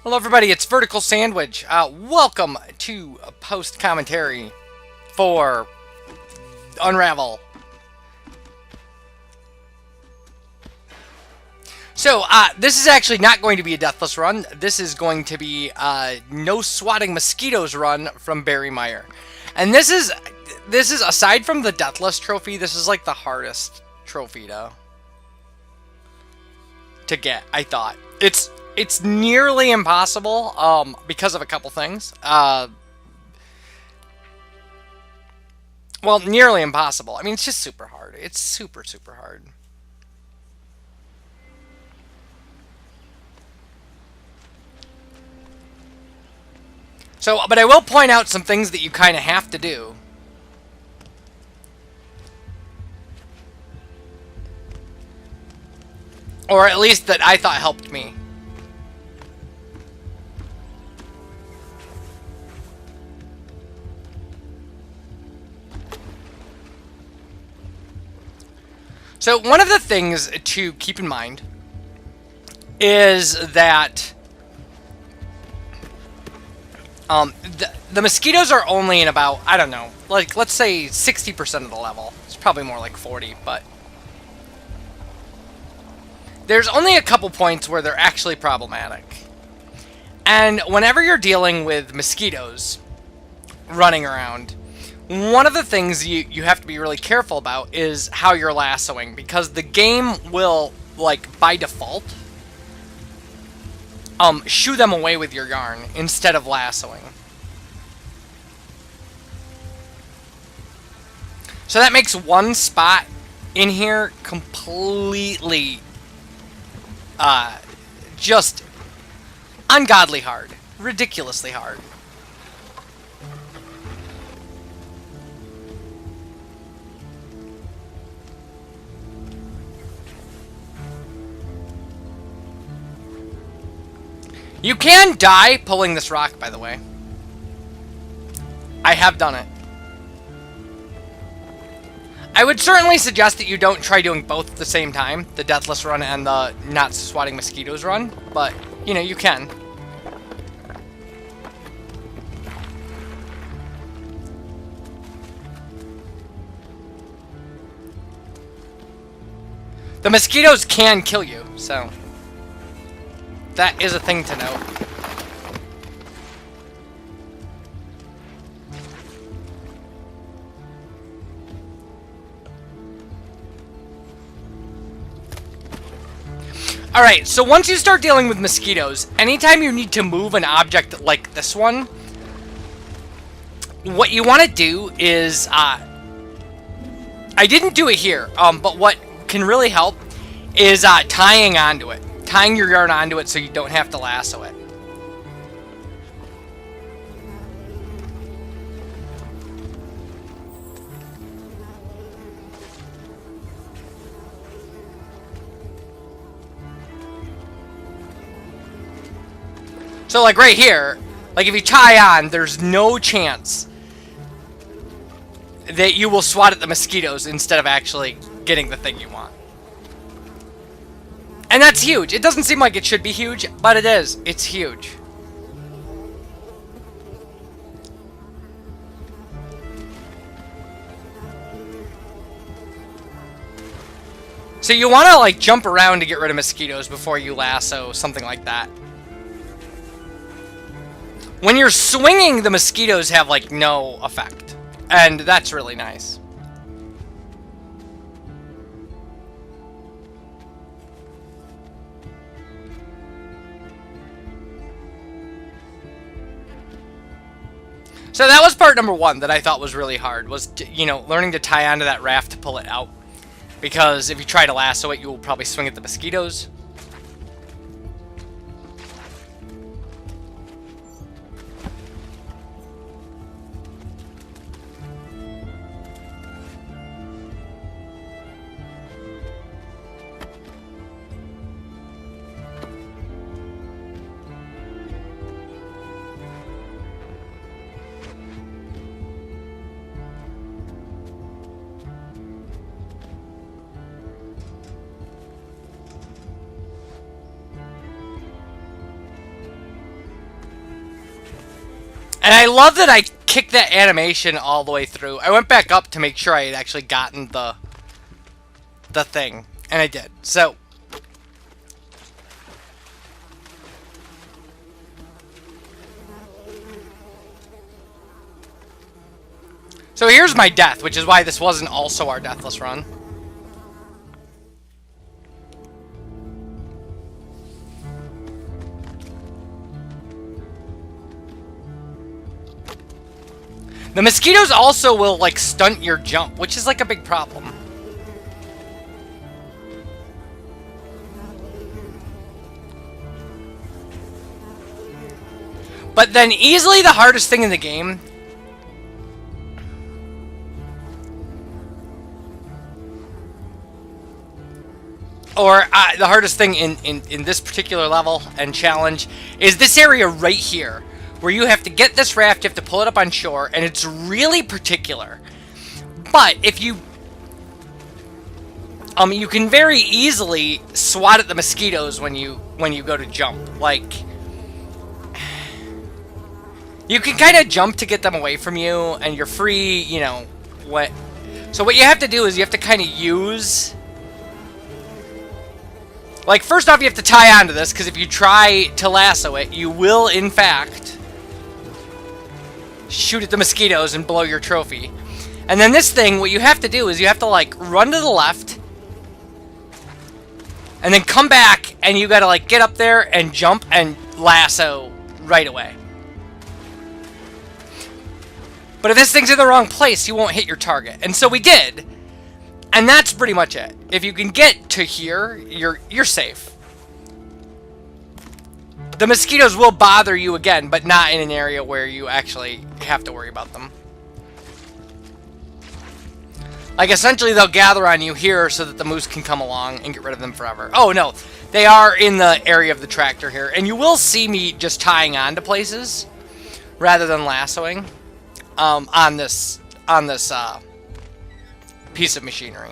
Hello, everybody. It's Vertical Sandwich. Welcome to a post commentary for Unravel. So, this is actually not going to be a deathless run. This is going to be no swatting mosquitoes run from Berry Mire, and this is aside from the deathless trophy. This is like the hardest trophy to get. I thought it's nearly impossible because of a couple things. Well, nearly impossible. I mean, it's just super hard. It's super hard. So, but I will point out some things that you kind of have to do. Or at least that I thought helped me. So one of the things to keep in mind is that the mosquitoes are only in about, I don't know, like let's say 60% of the level. It's probably more like 40, but there's only a couple points where they're actually problematic. And whenever you're dealing with mosquitoes running around, one of the things you have to be really careful about is how you're lassoing, because the game will, like, by default, shoo them away with your yarn instead of lassoing. So that makes one spot in here completely, just ungodly hard. Ridiculously hard. You can die pulling this rock, by the way. I have done it. I would certainly suggest that you don't try doing both at the same time, the Deathless run and the not swatting mosquitoes run, but, you know, you can. The mosquitoes can kill you, so that is a thing to note. Alright, so once you start dealing with mosquitoes, anytime you need to move an object like this one, what you want to do is, I didn't do it here, but what can really help is tying onto it. Tying your yarn onto it so you don't have to lasso it. So, like right here, like if you tie on, there's no chance that you will swat at the mosquitoes instead of actually getting the thing you want. And that's huge. It doesn't seem like it should be huge, but it is. It's huge. So you want to, like, jump around to get rid of mosquitoes before you lasso, something like that. When you're swinging, the mosquitoes have, like, no effect. And that's really nice. So that was part number one that I thought was really hard, was, you know, learning to tie onto that raft to pull it out. Because if you try to lasso it, you will probably swing at the mosquitoes. And I love that I kicked that animation all the way through. I went back up to make sure I had actually gotten the thing. And I did. So here's my death, which is why this wasn't also our deathless run. The mosquitoes also will, like, stunt your jump, which is, like, a big problem. But then easily the hardest thing in the game... Or the hardest thing in this particular level and challenge is this area right here, where you have to get this raft, you have to pull it up on shore, and it's really particular. But if you you can very easily swat at the mosquitoes when you go to jump. Like, you can kind of jump to get them away from you, and you're free, you know, what. So what you have to do is you have to kind of use... Like, first off, you have to tie onto this, because if you try to lasso it, you will, in fact, shoot at the mosquitoes and blow your trophy. And then this thing, what you have to do is you have to, like, run to the left, and then come back, and you gotta, like, get up there and jump and lasso right away. But if this thing's in the wrong place, you won't hit your target. And so we did. And that's pretty much it. If you can get to here, you're safe. The mosquitoes will bother you again, but not in an area where you actually have to worry about them. Like, essentially, they'll gather on you here so that the moose can come along and get rid of them forever. Oh, no. They are in the area of the tractor here. And you will see me just tying on to places rather than lassoing on this piece of machinery.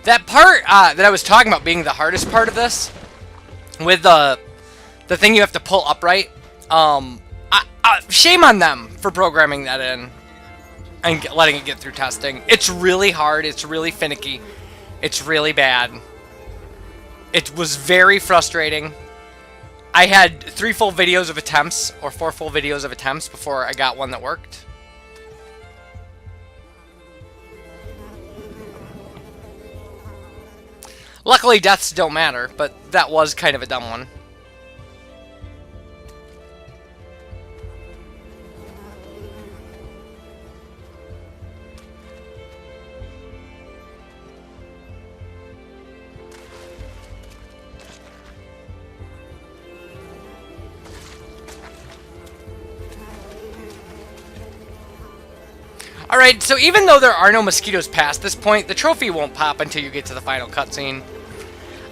That part that I was talking about being the hardest part of this, with the thing you have to pull upright, shame on them for programming that in and letting it get through testing. It's really hard. It's really finicky. It's really bad. It was very frustrating. I had 3 full videos of attempts, or 4 full videos of attempts before I got one that worked. Luckily, deaths don't matter, but that was kind of a dumb one. Alright, so even though there are no mosquitoes past this point, the trophy won't pop until you get to the final cutscene.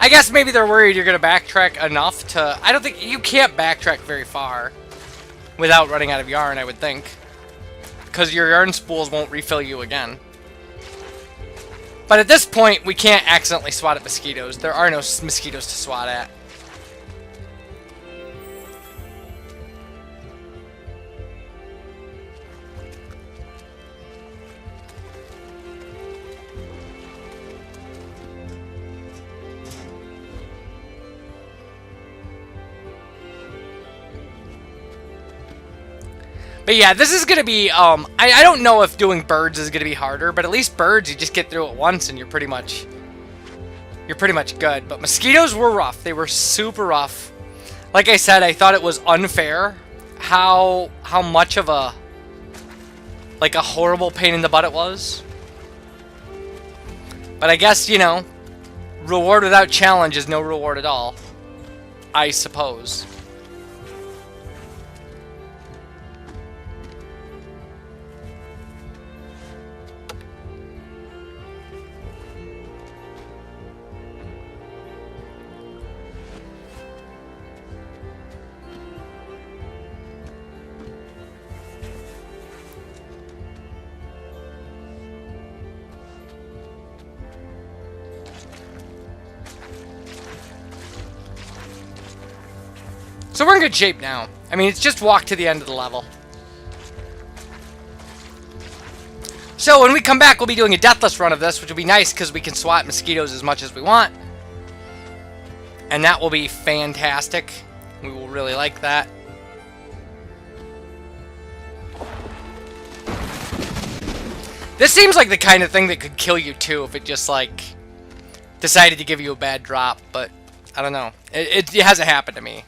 I guess maybe they're worried you're going to backtrack enough to... I don't think... You can't backtrack very far without running out of yarn, I would think. Because your yarn spools won't refill you again. But at this point, we can't accidentally swat at mosquitoes. There are no mosquitoes to swat at. But yeah, this is going to be, I don't know if doing birds is going to be harder, but at least birds, you just get through it once and you're pretty much good. But mosquitoes were rough. They were super rough. Like I said, I thought it was unfair how much of a horrible pain in the butt it was. But I guess, you know, reward without challenge is no reward at all, I suppose. So we're in good shape now. I mean, it's just walk to the end of the level. So when we come back, we'll be doing a deathless run of this, which will be nice because we can swat mosquitoes as much as we want. And that will be fantastic. We will really like that. This seems like the kind of thing that could kill you too if it just like decided to give you a bad drop, but I don't know. It hasn't happened to me.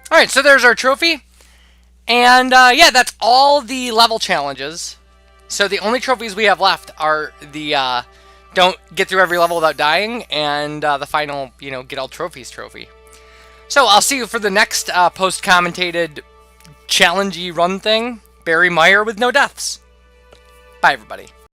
Alright, so there's our trophy. And, yeah, that's all the level challenges. So the only trophies we have left are the, don't get through every level without dying, and the final, you know, get all trophies trophy. So I'll see you for the next post-commentated challenge-y run thing. Berry Mire with no deaths. Bye, everybody.